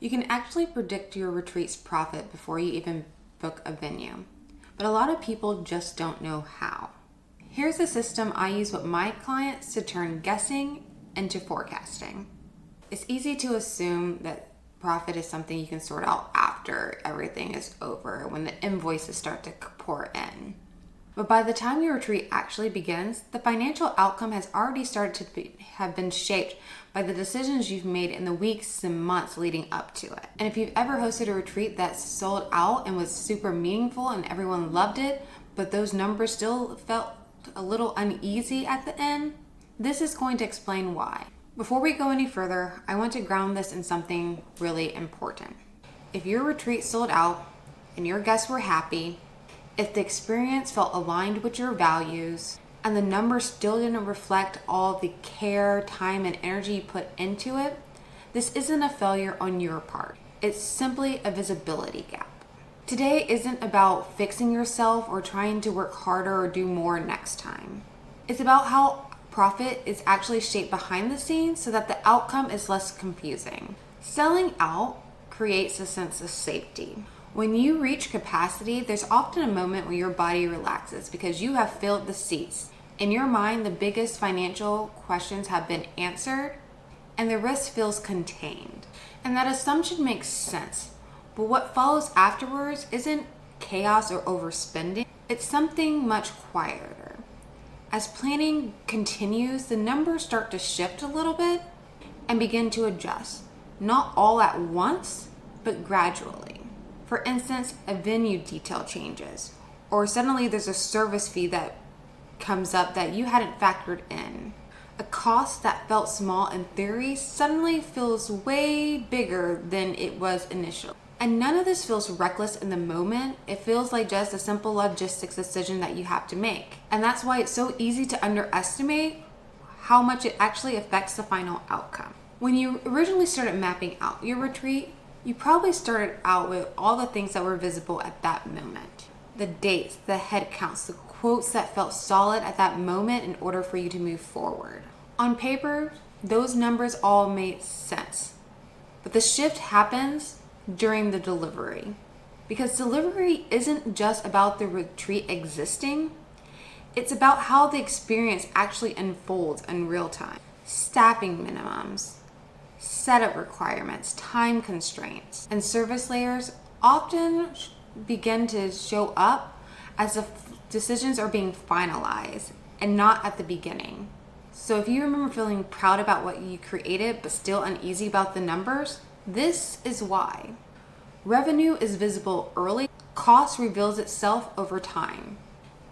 You can actually predict your retreat's profit before you even book a venue, but a lot of people just don't know how. Here's a system I use with my clients to turn guessing into forecasting. It's easy to assume that profit is something you can sort out after everything is over, when the invoices start to pour in. But by the time your retreat actually begins, the financial outcome has already started to have been shaped by the decisions you've made in the weeks and months leading up to it. And if you've ever hosted a retreat that sold out and was super meaningful and everyone loved it, but those numbers still felt a little uneasy at the end, this is going to explain why. Before we go any further, I want to ground this in something really important. If your retreat sold out and your guests were happy, if the experience felt aligned with your values, and the numbers still didn't reflect all the care, time, and energy you put into it, this isn't a failure on your part. It's simply a visibility gap. Today isn't about fixing yourself or trying to work harder or do more next time. It's about how profit is actually shaped behind the scenes so that the outcome is less confusing. Selling out creates a sense of safety. When you reach capacity, there's often a moment when your body relaxes because you have filled the seats. In your mind, the biggest financial questions have been answered and the risk feels contained. And that assumption makes sense. But what follows afterwards isn't chaos or overspending. It's something much quieter. As planning continues, the numbers start to shift a little bit and begin to adjust. Not all at once, but gradually. For instance, a venue detail changes, or suddenly there's a service fee that comes up that you hadn't factored in. A cost that felt small in theory suddenly feels way bigger than it was initially. And none of this feels reckless in the moment. It feels like just a simple logistics decision that you have to make. And that's why it's so easy to underestimate how much it actually affects the final outcome. When you originally started mapping out your retreat, you probably started out with all the things that were visible at that moment. The dates, the head counts, the quotes that felt solid at that moment in order for you to move forward. On paper, those numbers all made sense. But the shift happens during the delivery. Because delivery isn't just about the retreat existing, it's about how the experience actually unfolds in real time. Staffing minimums, setup requirements, time constraints, and service layers often begin to show up as the decisions are being finalized and not at the beginning. So if you remember feeling proud about what you created but still uneasy about the numbers, this is why. Revenue is visible early, cost reveals itself over time.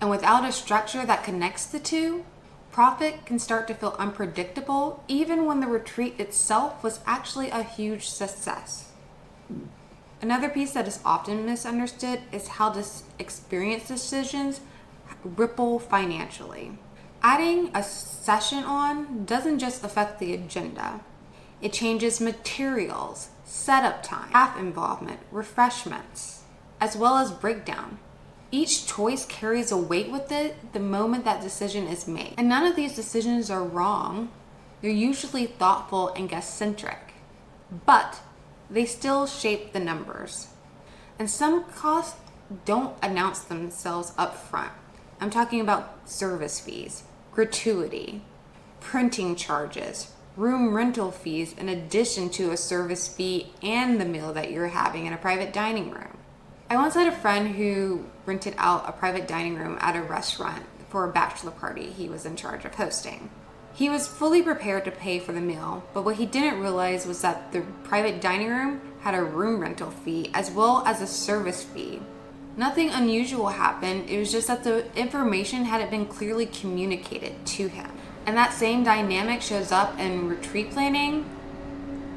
And without a structure that connects the two, profit can start to feel unpredictable even when the retreat itself was actually a huge success. Another piece that is often misunderstood is how this experience decisions ripple financially. Adding a session on doesn't just affect the agenda. It changes materials, setup time, staff involvement, refreshments, as well as breakdown. Each choice carries a weight with it the moment that decision is made. And none of these decisions are wrong. They're usually thoughtful and guest-centric. But they still shape the numbers. And some costs don't announce themselves up front. I'm talking about service fees, gratuity, printing charges, room rental fees in addition to a service fee and the meal that you're having in a private dining room. I once had a friend who rented out a private dining room at a restaurant for a bachelor party he was in charge of hosting. He was fully prepared to pay for the meal, but what he didn't realize was that the private dining room had a room rental fee as well as a service fee. Nothing unusual happened, it was just that the information hadn't been clearly communicated to him. And that same dynamic shows up in retreat planning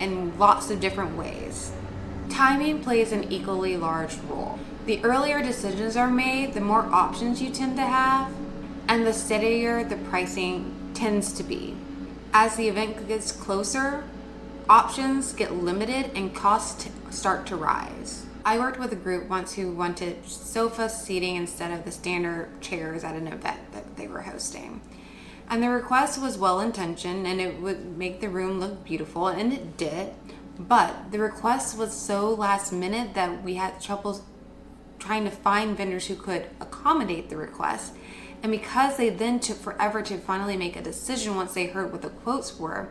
in lots of different ways. Timing plays an equally large role. The earlier decisions are made, the more options you tend to have, and the steadier the pricing tends to be. As the event gets closer, options get limited and costs start to rise. I worked with a group once who wanted sofa seating instead of the standard chairs at an event that they were hosting. And the request was well-intentioned and it would make the room look beautiful, and it did. But the request was so last minute that we had trouble trying to find vendors who could accommodate the request. And because they then took forever to finally make a decision once they heard what the quotes were,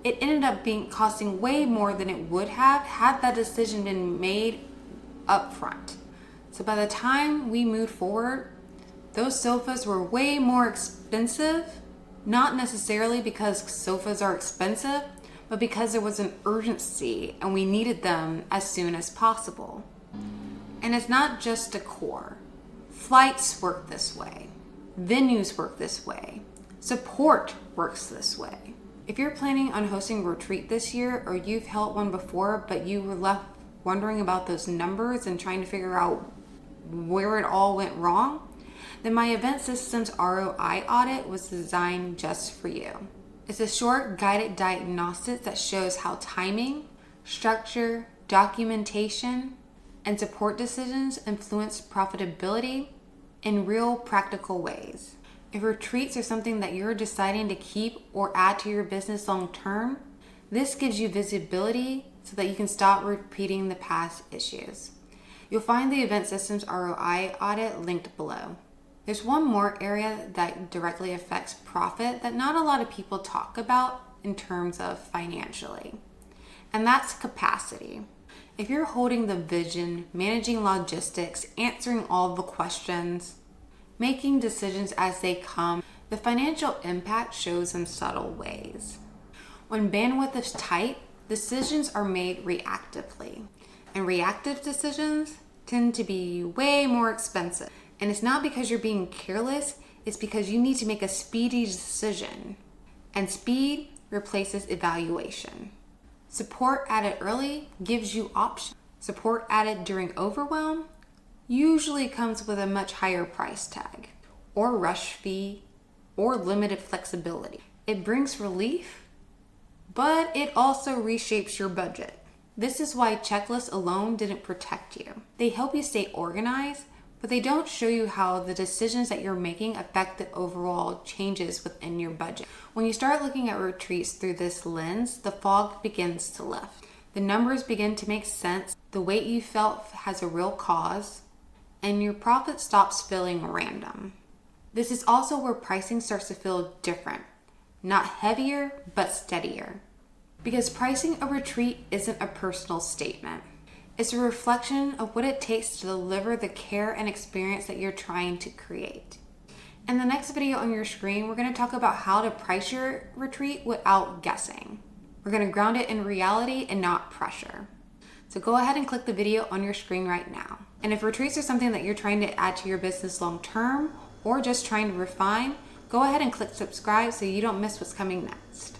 it ended up costing way more than it would have had that decision been made up front. So by the time we moved forward, those sofas were way more expensive, not necessarily because sofas are expensive, but because there was an urgency and we needed them as soon as possible. And it's not just decor. Flights work this way. Venues work this way. Support works this way. If you're planning on hosting a retreat this year, or you've held one before, but you were left wondering about those numbers and trying to figure out where it all went wrong, then my event systems ROI audit was designed just for you. It's a short guided diagnostic that shows how timing, structure, documentation, and support decisions influence profitability in real practical ways. If retreats are something that you're deciding to keep or add to your business long term, this gives you visibility so that you can stop repeating the past issues. You'll find the Event Systems ROI audit linked below. There's one more area that directly affects profit that not a lot of people talk about in terms of financially, and that's capacity. If you're holding the vision, managing logistics, answering all the questions, making decisions as they come, the financial impact shows in subtle ways. When bandwidth is tight, decisions are made reactively, and reactive decisions tend to be way more expensive. And it's not because you're being careless, it's because you need to make a speedy decision. And speed replaces evaluation. Support added early gives you options. Support added during overwhelm usually comes with a much higher price tag, or rush fee, or limited flexibility. It brings relief, but it also reshapes your budget. This is why checklists alone didn't protect you. They help you stay organized, but they don't show you how the decisions that you're making affect the overall changes within your budget. When you start looking at retreats through this lens, the fog begins to lift. The numbers begin to make sense, the weight you felt has a real cause, and your profit stops feeling random. This is also where pricing starts to feel different. Not heavier, but steadier. Because pricing a retreat isn't a personal statement. It's a reflection of what it takes to deliver the care and experience that you're trying to create. In the next video on your screen, we're going to talk about how to price your retreat without guessing. We're going to ground it in reality and not pressure. So go ahead and click the video on your screen right now. And if retreats are something that you're trying to add to your business long term, or just trying to refine, go ahead and click subscribe so you don't miss what's coming next.